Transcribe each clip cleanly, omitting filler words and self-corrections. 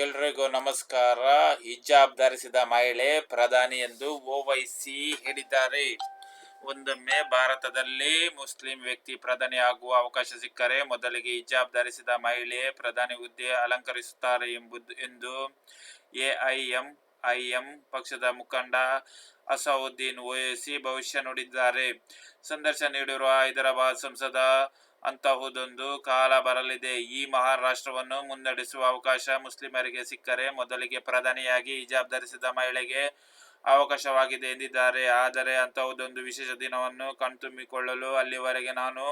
ಎಲ್ರಿಗೂ ನಮಸ್ಕಾರ. ಹಿಜಾಬ್ ಧರಿಸಿದ ಮಹಿಳೆ ಪ್ರಧಾನಿ ಎಂದು ಓವೈಸಿ ಹೇಳಿದ್ದಾರೆ. ಒಂದೊಮ್ಮೆ ಭಾರತದಲ್ಲಿ ಮುಸ್ಲಿಂ ವ್ಯಕ್ತಿ ಪ್ರಧಾನಿ ಆಗುವ ಅವಕಾಶ ಸಿಕ್ಕರೆ ಮೊದಲಿಗೆ ಹಿಜಾಬ್ ಧರಿಸಿದ ಮಹಿಳೆ ಪ್ರಧಾನಿ ಹುದ್ದೆ ಅಲಂಕರಿಸುತ್ತಾರೆ ಎಂದು ಎಐಎಂಐಎಂ ಪಕ್ಷದ ಮುಖಂಡ ಅಸದುದ್ದೀನ್ ಓವೈಸಿ ಭವಿಷ್ಯ ನುಡಿದಿದ್ದಾರೆ. ಸಂದರ್ಶನ ನೀಡಿರುವ ಹೈದರಾಬಾದ್ ಸಂಸದ ಅಂತಹುದೊಂದು ಕಾಲ ಬರಲಿದೆ. ಈ ಮಹಾನ್ ರಾಷ್ಟ್ರವನ್ನು ಮುನ್ನಡೆಸುವ ಅವಕಾಶ ಮುಸ್ಲಿಮರಿಗೆ ಸಿಕ್ಕರೆ ಮೊದಲಿಗೆ ಪ್ರಧಾನಿಯಾಗಿ ಹಿಜಾಬ್ ಧರಿಸಿದ ಮಹಿಳೆಗೆ ಅವಕಾಶವಾಗಿದೆ ಎಂದಿದ್ದಾರೆ. ಆದರೆ ಅಂತಹುದೊಂದು ವಿಶೇಷ ದಿನವನ್ನು ಕಣ್ತುಂಬಿಕೊಳ್ಳಲು ಅಲ್ಲಿವರೆಗೆ ನಾನು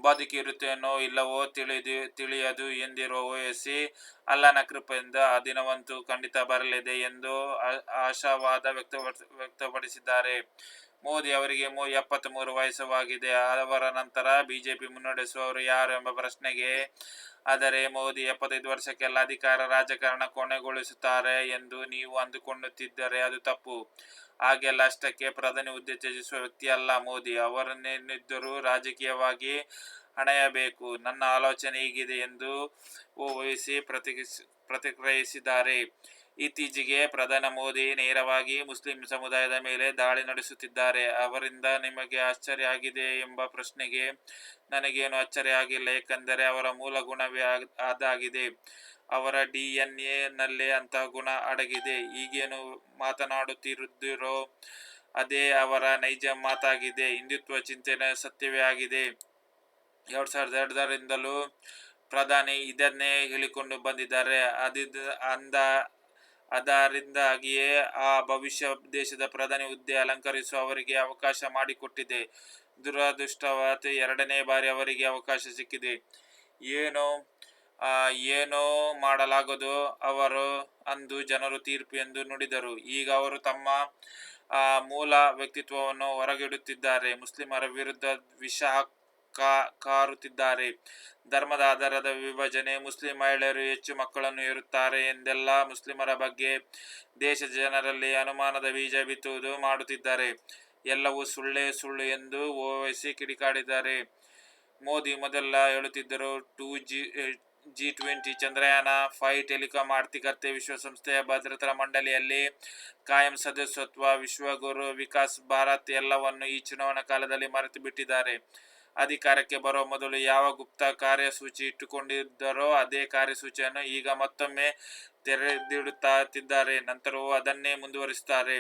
ಬದುಕಿರುತ್ತೇನೋ ಇಲ್ಲವೋ ತಿಳಿಯದು ಎಂದಿರುವ ಓವೈಸಿ, ಅಲ್ಲನ ಕೃಪೆಯಿಂದ ಆ ದಿನವಂತೂ ಖಂಡಿತ ಬರಲಿದೆ ಎಂದು ಆಶಾವಾದ ವ್ಯಕ್ತಪಡಿಸಿದ್ದಾರೆ. ಮೋದಿ ಅವರಿಗೆ 73 ವಯಸ್ಸಾಗಿದೆ. ಅವರ ನಂತರ ಬಿಜೆಪಿ ಮುನ್ನಡೆಸುವವರು ಯಾರು ಎಂಬ ಪ್ರಶ್ನೆಗೆ, ಆದರೆ ಮೋದಿ 75 ವರ್ಷಕ್ಕೆಲ್ಲ ಅಧಿಕಾರ ರಾಜಕಾರಣ ಕೊನೆಗೊಳಿಸುತ್ತಾರೆ ಎಂದು ನೀವು ಅಂದುಕೊಳ್ಳುತ್ತಿದ್ದರೆ ಅದು ತಪ್ಪು. ಹಾಗೆಲ್ಲ ಅಷ್ಟಕ್ಕೆ ಪ್ರಧಾನಿ ಹುದ್ದೆ ತ್ಯಜಿಸುವ ವ್ಯಕ್ತಿಯಲ್ಲ ಮೋದಿ. ಅವರೇನಿದ್ದರೂ ರಾಜಕೀಯವಾಗಿ ಹಣೆಯಬೇಕು. ನನ್ನ ಆಲೋಚನೆ ಹೀಗಿದೆ ಎಂದು ಓವೈಸಿ ಪ್ರತಿಕ್ರಿಯಿಸಿದ್ದಾರೆ. ಇತ್ತೀಚೆಗೆ ಪ್ರಧಾನಿ ಮೋದಿ ನೇರವಾಗಿ ಮುಸ್ಲಿಂ ಸಮುದಾಯದ ಮೇಲೆ ದಾಳಿ ನಡೆಸುತ್ತಿದ್ದಾರೆ. ಅವರಿಂದ ನಿಮಗೆ ಆಶ್ಚರ್ಯ ಆಗಿದೆ ಎಂಬ ಪ್ರಶ್ನೆಗೆ, ನನಗೇನು ಆಶ್ಚರ್ಯ ಆಗಿಲ್ಲ. ಏಕೆಂದರೆ ಅವರ ಮೂಲ ಗುಣವೇ ಅದಾಗಿದೆ. ಅವರ DNA ನಲ್ಲೇ ಅಂತಹ ಗುಣ ಅಡಗಿದೆ. ಈಗೇನು ಮಾತನಾಡುತ್ತಿದ್ದೀರೋ ಅದೇ ಅವರ ನೈಜ ಮಾತಾಗಿದೆ. ಹಿಂದುತ್ವ ಚಿಂತನೆ ಸತ್ಯವೇ ಆಗಿದೆ. 2002ರಿಂದಲೂ ಪ್ರಧಾನಿ ಇದನ್ನೇ ಹೇಳಿಕೊಂಡು ಬಂದಿದ್ದಾರೆ. ಅದರಿಂದಾಗಿಯೇ ಆ ಭವಿಷ್ಯ ದೇಶದ ಪ್ರಧಾನಿ ಹುದ್ದೆ ಅಲಂಕರಿಸುವ ಅವರಿಗೆ ಅವಕಾಶ ಮಾಡಿಕೊಟ್ಟಿದೆ. ದುರದೃಷ್ಟವಶಾತ್ ಎರಡನೇ ಬಾರಿ ಅವರಿಗೆ ಅವಕಾಶ ಸಿಕ್ಕಿದೆ. ಏನೋ ಮಾಡಲಾಗದು ಅವರು ಅಂದು ಜನರು ತೀರ್ಪು ಎಂದು ನುಡಿದರು. ಈಗ ಅವರು ತಮ್ಮ ಮೂಲ ವ್ಯಕ್ತಿತ್ವವನ್ನು ಹೊರಗಿಡುತ್ತಿದ್ದಾರೆ. ಮುಸ್ಲಿಮರ ವಿರುದ್ಧ ವಿಷ ಕಾರುತ್ತಿದ್ದಾರೆ. ಧರ್ಮದ ಆಧಾರದ ವಿಭಜನೆ, ಮುಸ್ಲಿಂ ಮಹಿಳೆಯರು ಹೆಚ್ಚು ಮಕ್ಕಳನ್ನು ಹೆರುತ್ತಾರೆ ಎಂದೆಲ್ಲ ಮುಸ್ಲಿಮರ ಬಗ್ಗೆ ದೇಶದ ಜನರಲ್ಲಿ ಅನುಮಾನದ ಬೀಜ ಬಿತ್ತುವುದು ಮಾಡುತ್ತಿದ್ದಾರೆ. ಎಲ್ಲವೂ ಸುಳ್ಳೇ ಸುಳ್ಳು ಎಂದು ಓವೈಸಿ ಕಿಡಿಕಾರಿದ್ದಾರೆ. ಮೋದಿ ಮೊದಲೆಲ್ಲ ಹೇಳುತ್ತಿದ್ದರು, G20, ಚಂದ್ರಯಾನ 5, ಟೆಲಿಕಾಂ, ಆರ್ಥಿಕತೆ, ವಿಶ್ವಸಂಸ್ಥೆಯ ಭದ್ರತಾ ಮಂಡಳಿಯಲ್ಲಿ ಕಾಯಂ ಸದಸ್ಯತ್ವ, ವಿಶ್ವಗುರು, ವಿಕಾಸ್ ಭಾರತ್ ಎಲ್ಲವನ್ನೂ ಈ ಚುನಾವಣಾ ಕಾಲದಲ್ಲಿ ಮರೆತು ಬಿಟ್ಟಿದ್ದಾರೆ. ಅಧಿಕಾರಕ್ಕೆ ಬರುವ ಮೊದಲು ಯಾವ ಗುಪ್ತ ಕಾರ್ಯಸೂಚಿ ಇಟ್ಟುಕೊಂಡಿದ್ದರೋ ಅದೇ ಕಾರ್ಯಸೂಚಿಯನ್ನು ಈಗ ಮತ್ತೊಮ್ಮೆ ತೆರೆದಿಡುತ್ತಿದ್ದಾರೆ. ನಂತರವೂ ಅದನ್ನೇ ಮುಂದುವರಿಸುತ್ತಾರೆ.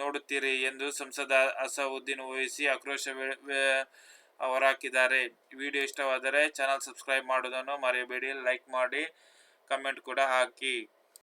ನೋಡುತ್ತೀರಿ ಎಂದು ಸಂಸದ ಅಸದುದ್ದೀನ್ ಓವೈಸಿ ಆಕ್ರೋಶ ಹೊರಹಾಕಿದ್ದಾರೆ. ವಿಡಿಯೋ ಇಷ್ಟವಾದರೆ ಚಾನಲ್ ಸಬ್ಸ್ಕ್ರೈಬ್ ಮಾಡುವುದನ್ನು ಮರೆಯಬೇಡಿ. ಲೈಕ್ ಮಾಡಿ, ಕಮೆಂಟ್ ಕೂಡ ಹಾಕಿ.